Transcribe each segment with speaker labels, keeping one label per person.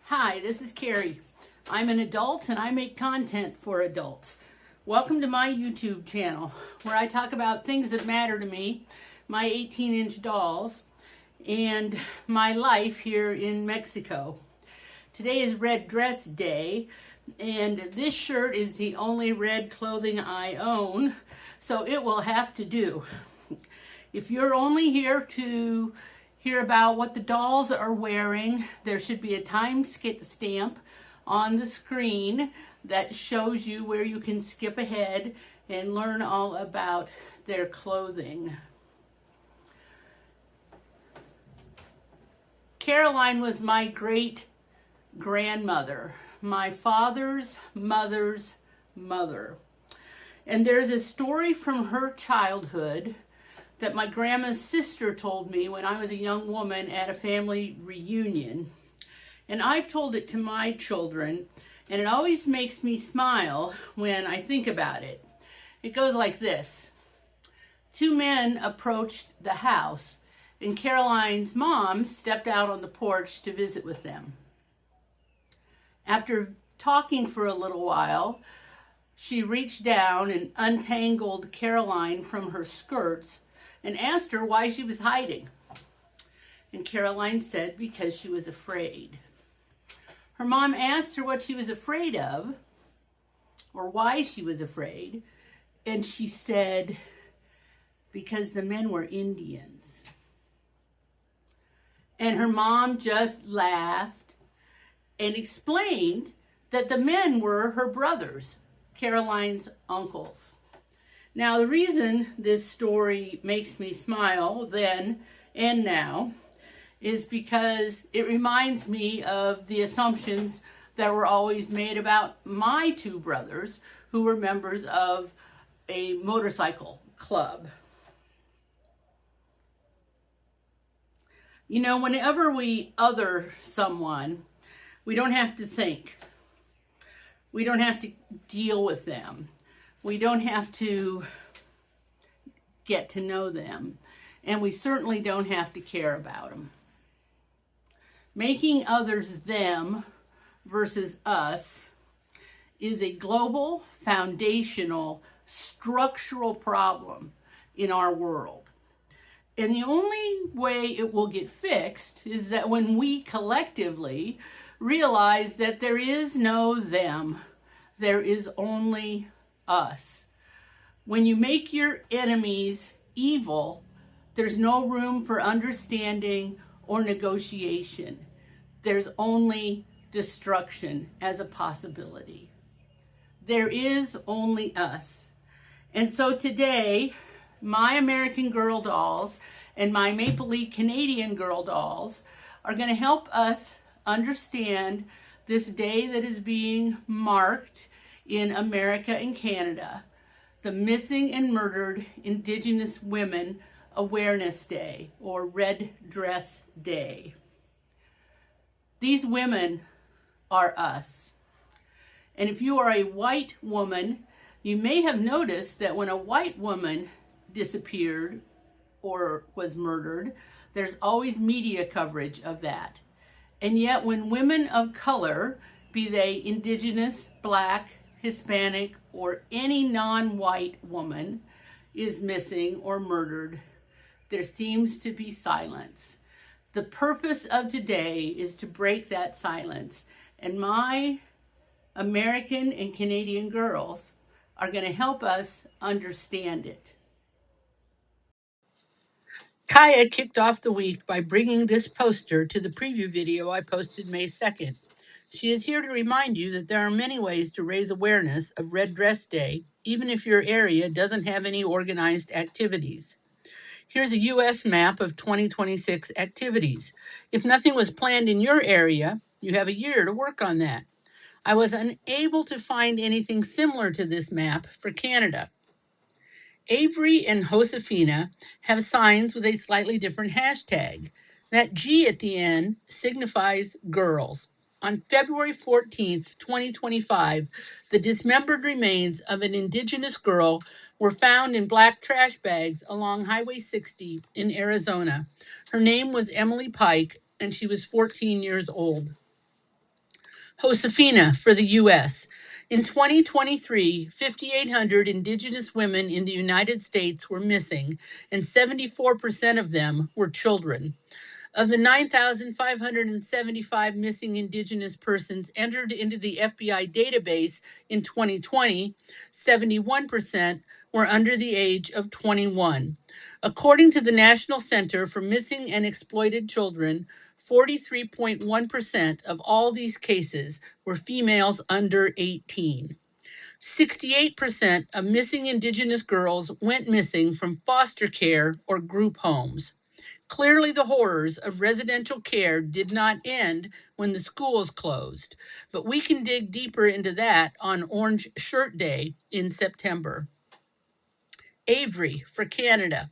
Speaker 1: Hi, this is Carrie. I'm an adult and I make content for adults. Welcome to my YouTube channel where I talk about things that matter to me, my 18-inch dolls, and my life here in Mexico. Today is Reddressday, and this shirt is the only red clothing I own, so it will have to do. If you're only here to hear about what the dolls are wearing, there should be a time stamp on the screen that shows you where you can skip ahead and learn all about their clothing. Caroline was my great grandmother, my father's mother's mother. And there's a story from her childhood that my grandma's sister told me when I was a young woman at a family reunion. And I've told it to my children, and it always makes me smile when I think about it. It goes like this. Two men approached the house, and Caroline's mom stepped out on the porch to visit with them. After talking for a little while, she reached down and untangled Caroline from her skirts and asked her why she was hiding. And Caroline said because she was afraid. Her mom asked her what she was afraid of, or why she was afraid, and she said, because the men were Indians. And her mom just laughed and explained that the men were her brothers, Caroline's uncles. Now, the reason this story makes me smile then and now is because it reminds me of the assumptions that were always made about my two brothers who were members of a motorcycle club. You know, whenever we other someone, we don't have to think. We don't have to deal with them. We don't have to get to know them, and we certainly don't have to care about them. Making others them versus us is a global, foundational, structural problem in our world. And the only way it will get fixed is that when we collectively realize that there is no them, there is only us. When you make your enemies evil, there's no room for understanding or negotiation. There's only destruction as a possibility. There is only us. And so today, my American Girl dolls and my Maple Leaf Canadian Girl dolls are going to help us understand this day that is being marked in America and Canada, the Missing and Murdered Indigenous Women Awareness Day, or Reddressday. These women are us. And if you are a white woman, you may have noticed that when a white woman disappeared or was murdered, there's always media coverage of that. And yet when women of color, be they Indigenous, Black, Hispanic, or any non-white woman is missing or murdered, there seems to be silence. The purpose of today is to break that silence, and my American and Canadian girls are going to help us understand it. Kaya kicked off the week by bringing this poster to the preview video I posted May 2nd. She is here to remind you that there are many ways to raise awareness of Reddressday, even if your area doesn't have any organized activities. Here's a U.S. map of 2026 activities. If nothing was planned in your area, you have a year to work on that. I was unable to find anything similar to this map for Canada. Avery and Josefina have signs with a slightly different hashtag. That G at the end signifies girls. On February 14th, 2025, the dismembered remains of an Indigenous girl were found in black trash bags along Highway 60 in Arizona. Her name was Emily Pike, and she was 14 years old. Josefina for the U.S. In 2023, 5,800 Indigenous women in the United States were missing, and 74% of them were children. Of the 9,575 missing Indigenous persons entered into the FBI database in 2020, 71% were under the age of 21. According to the National Center for Missing and Exploited Children, 43.1% of all these cases were females under 18. 68% of missing Indigenous girls went missing from foster care or group homes. Clearly, the horrors of residential care did not end when the schools closed, but we can dig deeper into that on Orange Shirt Day in September. Avery for Canada.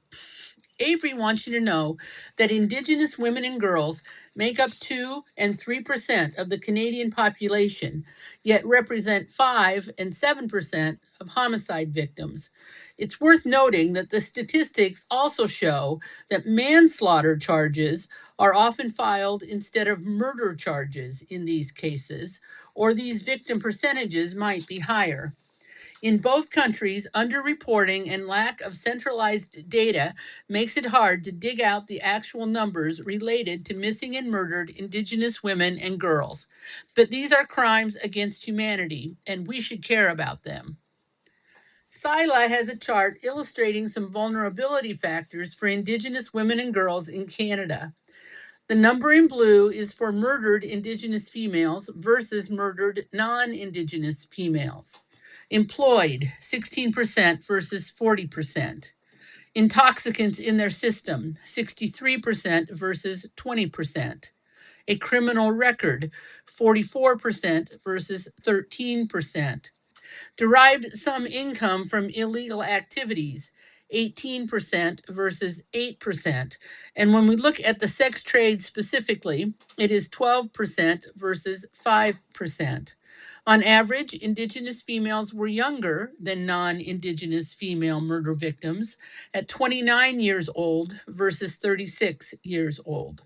Speaker 1: Avery wants you to know that Indigenous women and girls make up 2 and 3% of the Canadian population, yet represent 5 and 7% of homicide victims. It's worth noting that the statistics also show that manslaughter charges are often filed instead of murder charges in these cases, or these victim percentages might be higher. In both countries, underreporting and lack of centralized data makes it hard to dig out the actual numbers related to missing and murdered Indigenous women and girls. But these are crimes against humanity, and we should care about them. Sila has a chart illustrating some vulnerability factors for Indigenous women and girls in Canada. The number in blue is for murdered Indigenous females versus murdered non-Indigenous females. Employed, 16% versus 40%. Intoxicants in their system, 63% versus 20%. A criminal record, 44% versus 13%. Derived some income from illegal activities, 18% versus 8%. And when we look at the sex trade specifically, it is 12% versus 5%. On average, Indigenous females were younger than non-Indigenous female murder victims at 29 years old versus 36 years old.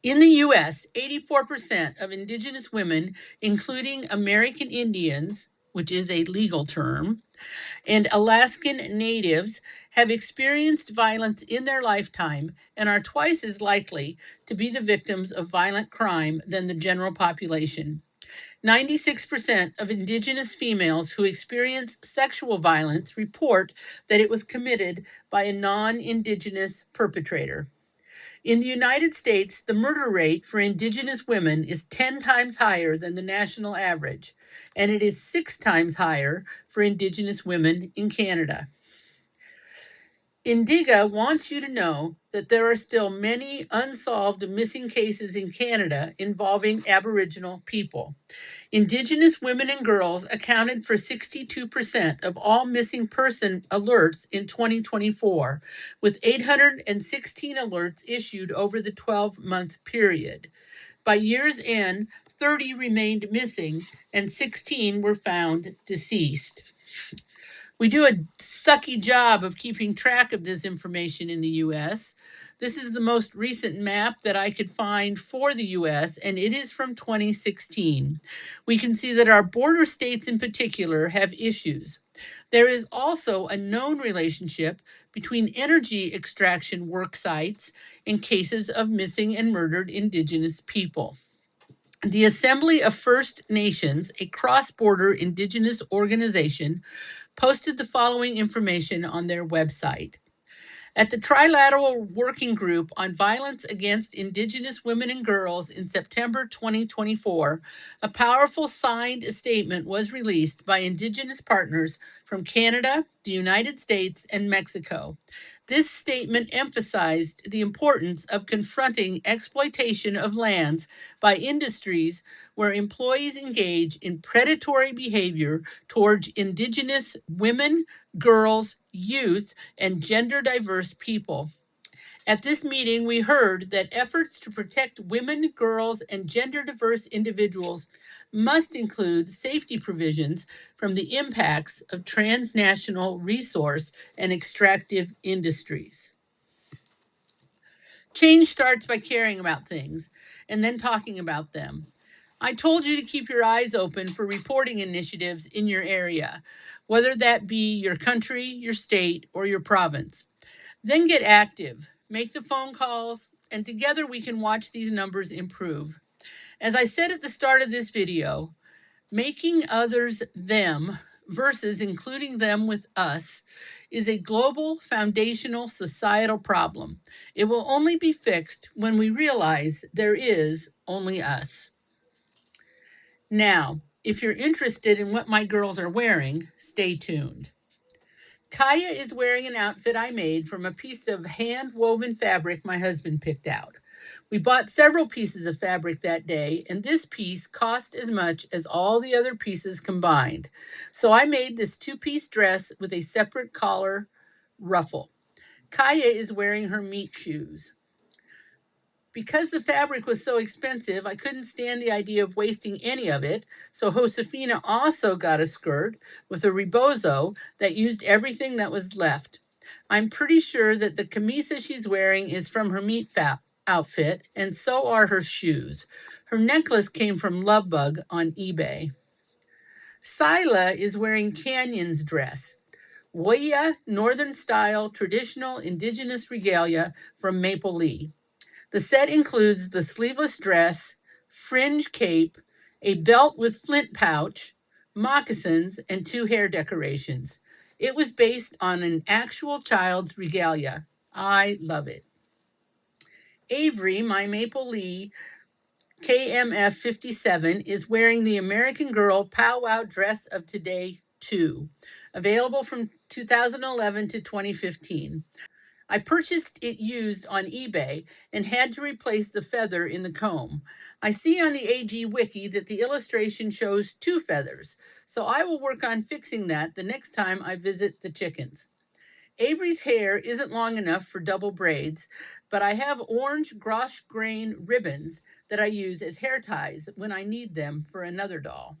Speaker 1: In the US, 84% of Indigenous women, including American Indians, which is a legal term, and Alaskan Natives, have experienced violence in their lifetime and are twice as likely to be the victims of violent crime than the general population. 96% of Indigenous females who experience sexual violence report that it was committed by a non-Indigenous perpetrator. In the United States, the murder rate for Indigenous women is 10 times higher than the national average, and it is 6 times higher for Indigenous women in Canada. Indiga wants you to know that there are still many unsolved missing cases in Canada involving Aboriginal people. Indigenous women and girls accounted for 62% of all missing person alerts in 2024, with 816 alerts issued over the 12-month period. By year's end, 30 remained missing and 16 were found deceased. We do a sucky job of keeping track of this information in the US. This is the most recent map that I could find for the US, and it is from 2016. We can see that our border states in particular have issues. There is also a known relationship between energy extraction work sites and cases of missing and murdered Indigenous people. The Assembly of First Nations, a cross-border Indigenous organization, posted the following information on their website. At the Trilateral Working Group on Violence Against Indigenous Women and Girls in September 2024, a powerful signed statement was released by Indigenous partners from Canada, the United States, and Mexico. This statement emphasized the importance of confronting exploitation of lands by industries where employees engage in predatory behavior towards Indigenous women, girls, youth, and gender diverse people. At this meeting, we heard that efforts to protect women, girls, and gender diverse individuals must include safety provisions from the impacts of transnational resource and extractive industries. Change starts by caring about things and then talking about them. I told you to keep your eyes open for reporting initiatives in your area, whether that be your country, your state, or your province. Then get active, make the phone calls, and together we can watch these numbers improve. As I said at the start of this video, making others them versus including them with us is a global, foundational, societal problem. It will only be fixed when we realize there is only us. Now, if you're interested in what my girls are wearing, stay tuned. Kaya is wearing an outfit I made from a piece of hand-woven fabric my husband picked out. We bought several pieces of fabric that day, and this piece cost as much as all the other pieces combined. So I made this two-piece dress with a separate collar ruffle. Kaya is wearing her meat shoes. Because the fabric was so expensive, I couldn't stand the idea of wasting any of it, so Josefina also got a skirt with a rebozo that used everything that was left. I'm pretty sure that the camisa she's wearing is from her meat outfit, and so are her shoes. Her necklace came from Lovebug on eBay. Sila is wearing Canyon's dress. Woya, Northern style, traditional indigenous regalia from Maple Leaf. The set includes the sleeveless dress, fringe cape, a belt with flint pouch, moccasins, and 2 hair decorations. It was based on an actual child's regalia. I love it. Avery, my Maple Leaf KMF 57, is wearing the American Girl powwow dress of today 2, available from 2011 to 2015. I purchased it used on eBay and had to replace the feather in the comb. I see on the AG Wiki that the illustration shows 2 feathers, so I will work on fixing that the next time I visit the chickens. Avery's hair isn't long enough for double braids, but I have orange gros grain ribbons that I use as hair ties when I need them for another doll.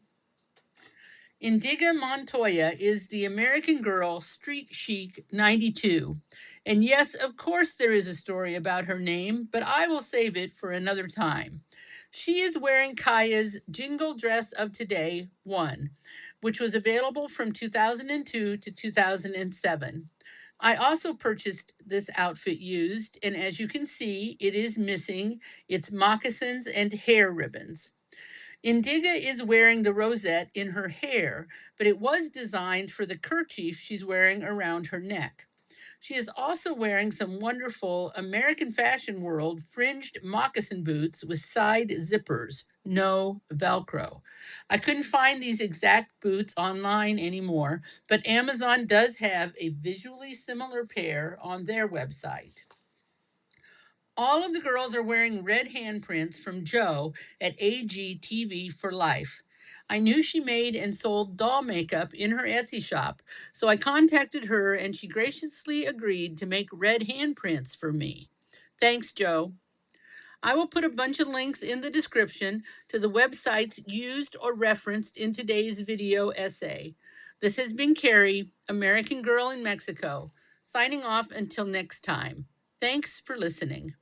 Speaker 1: Indiga Montoya is the American Girl Street Chic 92. And yes, of course there is a story about her name, but I will save it for another time. She is wearing Kaya's Jingle Dress of Today 1, which was available from 2002 to 2007. I also purchased this outfit used, and as you can see, it is missing its moccasins and hair ribbons. Indiga is wearing the rosette in her hair, but it was designed for the kerchief she's wearing around her neck. She is also wearing some wonderful American Fashion World fringed moccasin boots with side zippers, no Velcro. I couldn't find these exact boots online anymore, but Amazon does have a visually similar pair on their website. All of the girls are wearing red handprints from Jo at AGTV for Life. I knew she made and sold doll makeup in her Etsy shop, so I contacted her and she graciously agreed to make red handprints for me. Thanks, Jo. I will put a bunch of links in the description to the websites used or referenced in today's video essay. This has been Carrie, American Girl in Mexico, signing off until next time. Thanks for listening.